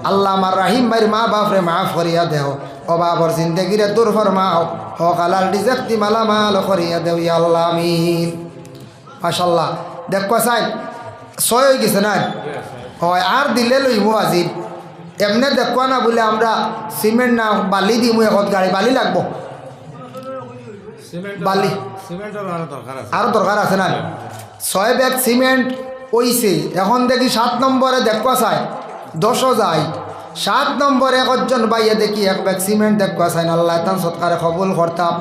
আল্লাহ আমার রাহিম ভাইয়ের মা বাপরে মাফ করিয়া দেও, ও বাবর জিন্দগিরে দূর ফরমাও, হক হালাল রিজক দি মালামাল করিয়া দেও ইয়া আল্লাহ আমিন। মাশাআল্লাহ দেখবা চাই ছয় হয়ে গেছে না? হয় আর দিলে লইমু আজি এমনি দেখবা না বলে আমরা সিমেন্ট না বালি দিমু, এখন গাড়ি বালি লাগবো, বালি আরও দরকার আছে না? 6 ব্যাগ সিমেন্ট ওইছে, এখন দেখি 7 নম্বরে দেখবা চাই 10ও যায়, 7 নম্বরে একজন বাইয়ে দেখি 1 ব্যাগ সিমেন্ট দেখবা চাই, আল্লাহ তান সৎকারে কবুল করতাম।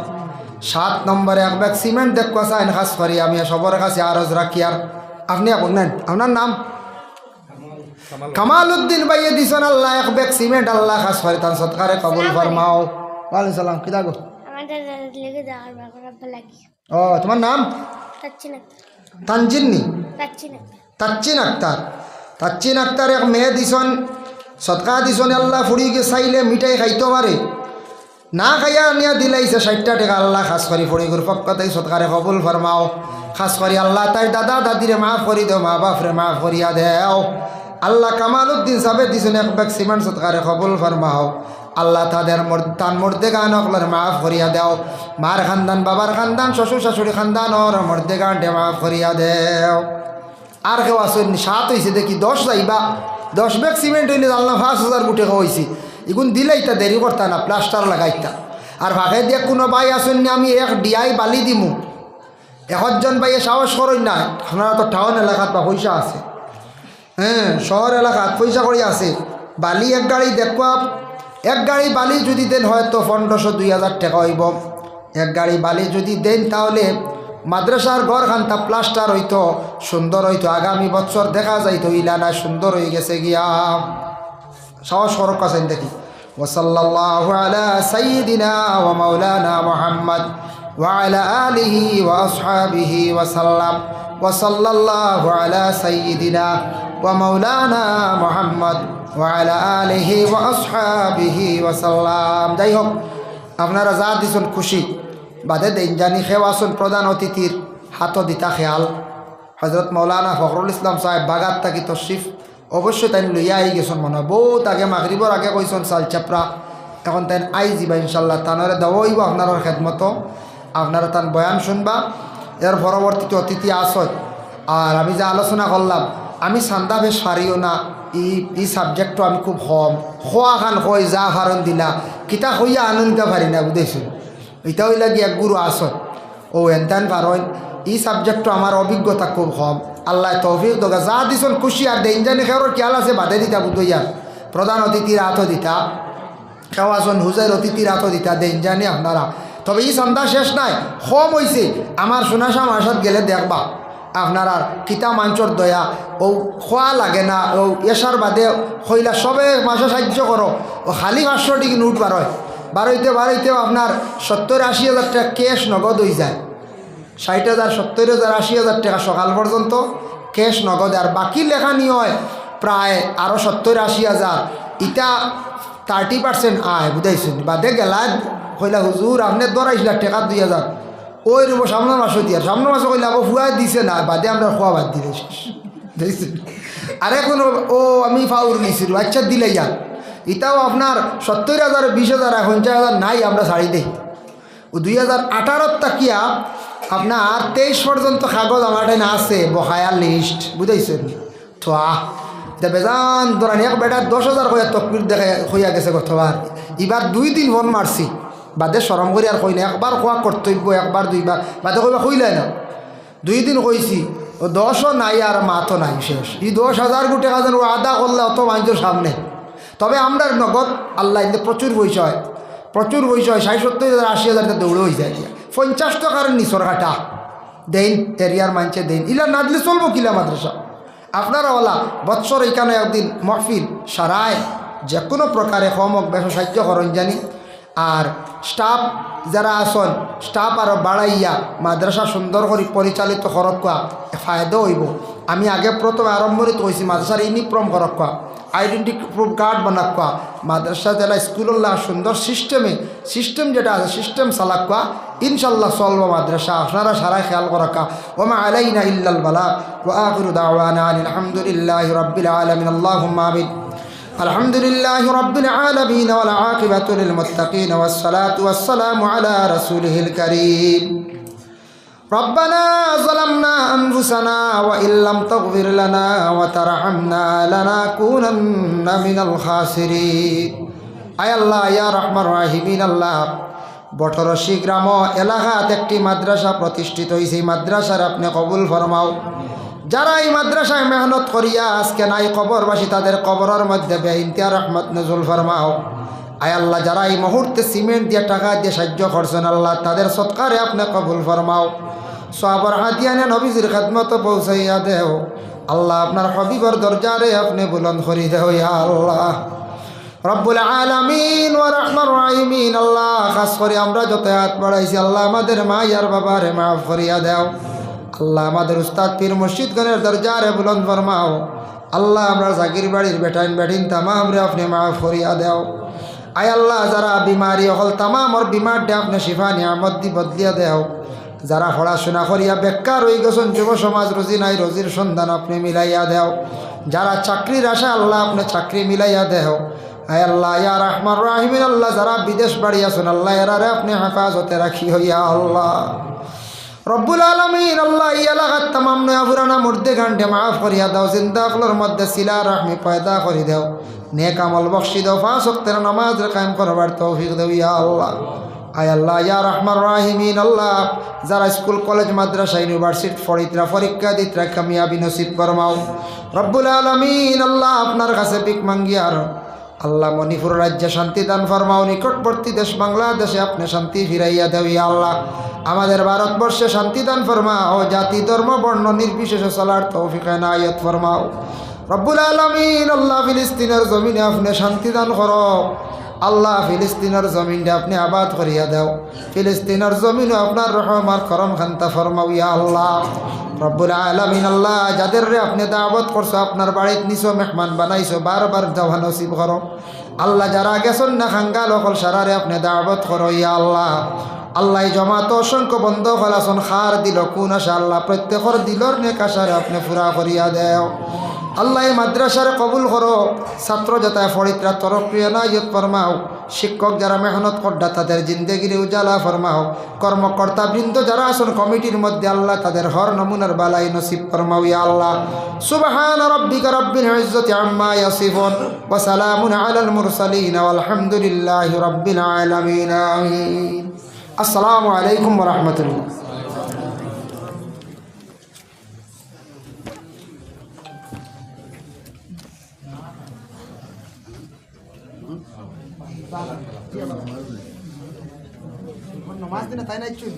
7 নম্বরে 1 ব্যাগ সিমেন্ট দেখবা চাই, খাস করি আমি সবর কাছে আরজ রাখি। আর আপনি এখন নেন, আপনার নাম কামাল উদ্দিন বাইয়ে দিছেন, আল্লাহ 1 ব্যাগ সিমেন্ট আল্লাহ খাস করে তান সৎকারে কবুল ফরমাও। ওয়ালাইকুম সালাম। কি দাগো? ও তোমার নাম? তানজিন্নি তাচ্চিন আক্তার। তাচ্চিন আক্তার এক মেয়ে দিছন, সৎকা দিছন, আল্লাহ ফুড়ি গে চাইলে মিঠাই খাইতে পারে না, খাইয়া নিয়া দিলাইছে 60 টাকা, আল্লাহ খাস করি ফুড়িগুর পক্ষতেই সৎকারে কবুল ফরমাও। খাস করি আল্লাহ তাই দাদা দাদিরে মাফ করি দেও, মা বাপরে মাফ করিয়া দেও। আল্লাহ কামাল উদ্দিন সাহেব দিছন 1 ব্যাগ সিমেন্ট, সৎকারে কবুল ফরমাও। আল্লাহ তাদের তান মর্দে গান অকলের মাফ করিয়া দেও, মার খানদান বাবার খানদান শ্বশুর শাশুড়ি খানদান ওর মর্দে গানটে মাফ করিয়া দেও। আর কেউ আসেন 7 হয়েছে দেখি 10 যাইবা, 10 ব্যাগ সিমেন্ট হইলে আল্লাহ 5,000 গুটে হয়েছে, এগুন দিলেইতা দেরি করতা না, প্লাস্টার লাগাইতা। আর ভাগে দিয়ে কোনো ভাই আসেন নি আমি 1 ডিআই বালি দিমু, 1জন ভাইয়ে সাহস করেন না, আপনারা তো টাউন এলাকাত বা পয়সা আছে, হ্যাঁ শহর এলাকাত পয়সা করে আছে, বালি 1 গাড়ি দেখবা, 1 গাড়ি বালি যদি দেন হয়তো 1500-2000 টাকা হইব। 1 গাড়ি বালি যদি দেন তাহলে মাদ্রাসার ঘর খানটা প্লাস্টার হইতো, সুন্দর হইতো, আগামী বছর দেখা যাইতো ইলানা সুন্দর হয়ে গেছে গিয়া। সাহস করক আছেন দেখি। ওয়াসাল্লাল্লাহু আলা সাইয়্যিদিনা ওয়া মাওলানা মুহাম্মদ ওয়া আলা আলিহি ওয়া আসহাবিহি ওয়া সাল্লাম। ওয়াসাল্লাল্লাহু আলা সাইয়্যিদিনা ওয়া মাওলানা মুহাম্মদ ওয়া আলা আলিহি ওয়া আসহাবিহি ওয়া সাল্লাম। যাই হোক, আপনারা যা দিছেন খুশি বাদে দেন জানি, খেওয়াসন প্রধান অতিথির হাত দিতা খেয়াল। হজরত মৌলানা ফখরুল ইসলাম সাহেব বাগাত থাকি তশরিফ অবশ্যই তাই লইয়া আই গেছেন, মনে হয় বহুত আগে মাগরিবর আগে কইসন চাল চাপড়া, এখন তাই আই যাবা ইনশাল্লাহ, তানরে দেওয়াইব আপনার খেদমত, আপনারা তান বয়ান শুনবা। এর পরবর্তীতে অতিথি আসত। আর আমি যে আলোচনা করলাম, আমি সান্দা বেশ পারিও না, এই সাবজেক্টও আমি খুব কম, খোয়া খান কই যা ফারণ দিলা কিতা কইয়া আনন্দ পারি না, বুঝেছেন? এটা হইলা গিয়ে গুরু আসত ও এনতেন পারেন, এই সাবজেক্টও আমার অভিজ্ঞতা খুব কম। আল্লাহ তৌফিক দোকা যা দিছন খুশি। আর দেনজানি খেয়ার খেয়াল আছে বাদে দিতা বুঝইয়ার, প্রধান অতিথির হাতও দিতা, খেওয়াজন হুজের অতিথির হাতও দিতা, দেনজানি আপনারা। তবে এই সন্ধ্যা শেষ নাই, কম হয়েছে আমার সোনাশা মাসাত গেলে দেখবা আপনারা কিতা মাঞ্চর দয়া ও খোয়া লাগে না, ও এসার বাদে হইলা সবে মাসে সাহায্য করো, ও খালি 500 টিকি নোট বারোইতেও আপনার 70-80 হাজার টাকা ক্যাশ নগদ হয়ে যায়, 60,000 70,000 80,000 টাকা সকাল পর্যন্ত ক্যাশ নগদ। আর বাকি লেখানি হয় প্রায় আরও 70-80 হাজার, ইটা 30% আয়, বুঝাইছেন? বাদে গেলায় কইলা হুজুর আপনি দরাইছিল টাকা 2,000 ওই রূপ সামনের মাসে দিয়ে, সামনের মাসে কইলা আবার ফুয়াই দিছে না, বাদে আমরা খোয়া বাদ দিলে শেষ, বুঝেছেন? আর এখন ও আমি ফাউর নিয়েছিল, আচ্ছা দিলে যান, এটাও আপনার 70,000 20,000 50,000 নাই, আমরা ছাড়ি দেই। ও 2018 তাকিয়া আপনার 23 পর্যন্ত কাগজ আমার না আছে, বহায়ার লিস্ট, বুঝাইছেন? তো বেজান ধরেন এক বেটার 10,000 কইয়া তকবির দেখে হইয়া গেছে গতবার, এবার 2 দিন ফোন মারছি, বাদে সরম করি আর কই না, একবার খোয়া কর্তব্য, 1বার 2বার বাদে কইবা কইলে না, 2 দিন কইছি, ও 10ও নাই আর মাথও নাই, শেষ। এই 10,000 কোটি টাকা ও আদা করলে অত মানুষের সামনে। তবে আমরা নগদ আল্লাহ ইন্দে প্রচুর পয়সা হয়, 60-70,000 80,000 দৌড়ে হয়ে যায়, 50 টাকার নিচর কাটা দেন এরিয়ার মানছে দেন, ইলা না দিলে চলবো কিলা মাদ্রাসা। আপনারা ওলা বৎসর এইখানে একদিন মহফিল সারায় যে কোনো প্রকারে হমক বেশ সাহায্য করেন জানি। আর স্টাফ যারা আসন, স্টাফ আরও বাড়াইয়া মাদ্রাসা সুন্দর করে পরিচালিত করক্কা ফায়দা হইব। আমি আগে প্রথমে আরম্ভরিত হয়েছি মাদ্রাসার ইউনিফর্ম করক্কা, আইডেন্টি প্রুফ কার্ড বানাক্কা, মাদ্রাসা জেলা স্কুল্লাহ সুন্দর সিস্টেম যেটা আছে সিস্টেম চালাক্কা, ইনশাল্লাহ চলব মাদ্রাসা। আপনারা সারাই খেয়াল করাক্কা। ওমা আলাইনা ইল্লাল বালাগ ওয়া আখিরু দাওয়ানা আলহামদুলিল্লাহি রাব্বিল আলামিন। আল্লাহুম্মা আমিন। আলহামদুলিল্লাহি রাব্বিল আলামিন ওয়াল আকিবাতু লিল মুত্তাকিন ওয়াস সালাতু ওয়াস সালামু আলা রাসূলিহিল কারীম। রব্বানা যালামনা আনফুসানা ওয়া ইল্লাম তাগফির লানা ওয়া তারহামনা লানাকুনান্না মিনাল খাসিরিন। আয় আল্লাহ, ইয়া রহমান রাহিমিন, আল্লাহ বটরশি গ্রাম এলাকাত একটি মাদ্রাসা প্রতিষ্ঠিত হয়েছে। এই মাদ্রাসার আপনি কবুল ফরমাও। যারা এই মাদ্রাসায় মেহনত করিয়া আজকে নাই কবরবাসী, তাদের কবরের মধ্যে বেইনতিয়া রহমত নজুল ফরমাও। আয় আল্লাহ, যারা এই মুহূর্তে সিমেন্ট দিয়ে টাকা দিয়ে সাহায্য করছেন, আল্লাহ তাদের সৎকারে আপনি কবুল ফরমাও। সওয়াবের হাতিয়ানে নবীজির খেদমত পৌঁছাইয়া দেও। আল্লাহ আপনার হবিবর দরজারে আপনি বুলন্দ করি দেও ইয়া আল্লাহ রব্বুল আলামিন ওয়া রহমান রাহিমিন। আল্লাহ খাস করে আমরা যত হাত বাড়াইছি, আল্লাহ আমাদের মা আর বাবারে মাফ করিয়া দেও। আল্লাহ আমাদের উস্তাদ পীর মুর্শিদগণের দরজারে বুলন্দ ফরমাও। আল্লাহ আমরা জাকির বাড়ির বেটাইন বেটিন তামাম রে আপনি মাফ করিয়া দেও। আয় আল্লাহ, যারা বিমারি হল তামামর বিমারটা আপনি শিফা নিয়ামত দি বদলিয়া দেও। যারা পড়াশোনা করিয়া বেকার হয়ে গেছেন, যুব সমাজ রুজি নাই, রুজির সন্ধান আপনি মিলাইয়া দেও। যারা চাকরির আশা, আল্লাহ আপনি চাকরি মিলাইয়া দেও। আয় আল্লাহ, ইয়া রহমান রাহিমিন, আল্লাহ যারা বিদেশ বাড়ি আছেন, আল্লাহ এরারে আপনি হেফাজতে রাখি হইয়া আল্লাহ রব্বুল আলামিন। আল্লাহ এই এলাকার তামাম নয়া পুরানা মুর্দে গান্ডে মাফ করিয়া দাও। জিন্দা আখলোর মধ্যে সিলা রহমি পয়দা করি দেও। নেক আমল বখশি দাও। 5 ওয়াক্তের নামাজ কায়েম করবার তৌফিক দাও ইয়া আল্লাহ। আয় আল্লাহ, ইয়া রহমান রাহিমিন, আল্লাহ যারা স্কুল কলেজ মাদ্রাসা ইউনিভার্সিটি ফরিদরা পরীক্ষা দিতরা কামিয়াবি নসিব ফরমাও রব্বুল আলামিন। আল্লাহ আপনার কাছে ভিক মাঙ্গিয়ার আল্লাহ মণিপুর রাজ্যে শান্তি দান ফরমাও। নিকটবর্তী দেশ বাংলাদেশে আপনি শান্তি ফিরাইয়া দেও ইয়া আল্লাহ। আমাদের ভারতবর্ষে শান্তি দান ফরমাও। জাতি ধর্ম বর্ণ নির্বিশেষে চলার তৌফিক এনায়েত ফরমাও রব্বুল আলামিন। আল্লাহ ফিলিস্তিনের জমিনে আপনি শান্তি দান করো। আল্লাহ ফিলিস্তিনের জমিনটা আপনি আবাদ করিয়া দাও। ফিলিস্তিনের জমিনে আপনার রহমান করম খান্তা ফরমাও ইয়া আল্লাহ রব্বুল আলামিন। আল্লাহ যাদের রে আপনি দাওয়াত করছো, আপনার বাড়িতে নিছো, মেহমান বানাইছো, বারবার যাওয়া নসিব করো। আল্লাহ যারা গেছেন না খাঙ্গাল অকল সারারে আপনি দাওয়াত করো ইয়া আল্লাহ। আল্লাহ জমাত অসংখ্য বন্ধ ফলাসন খার দিল কোন আশা, আল্লাহ প্রত্যেকর দিলর নেক আশারে আপনি পুরা করিয়া দেও। আল্লাহ এই মাদ্রাসারে কবুল করো। ছাত্র যাতায় ফরিদরা তরফিয়া নাইয়ত ফরমাও। শিক্ষক যারা মেহনত করডা তাদের জিন্দেগির উজালা ফরমাও। কর্মকর্তা বৃন্দ যারা আছেন কমিটির মধ্যে, আল্লাহ তাদের হর নমুনার বালাই নসিব ফরমাও ইয়া আল্লাহ। সুবহান রাব্বিকা রাব্বিল ইজ্জাতি আম্মা ইয়াসিফুন ওয়া সালামুন আলাল মুরসালিন ওয়ালহামদুলিল্লাহি রাব্বিল আলামিন। আমিন। আসসালামু আলাইকুম ওয়া রাহমাতুল্লাহ। নমাজ দিনে তাই নাই চুল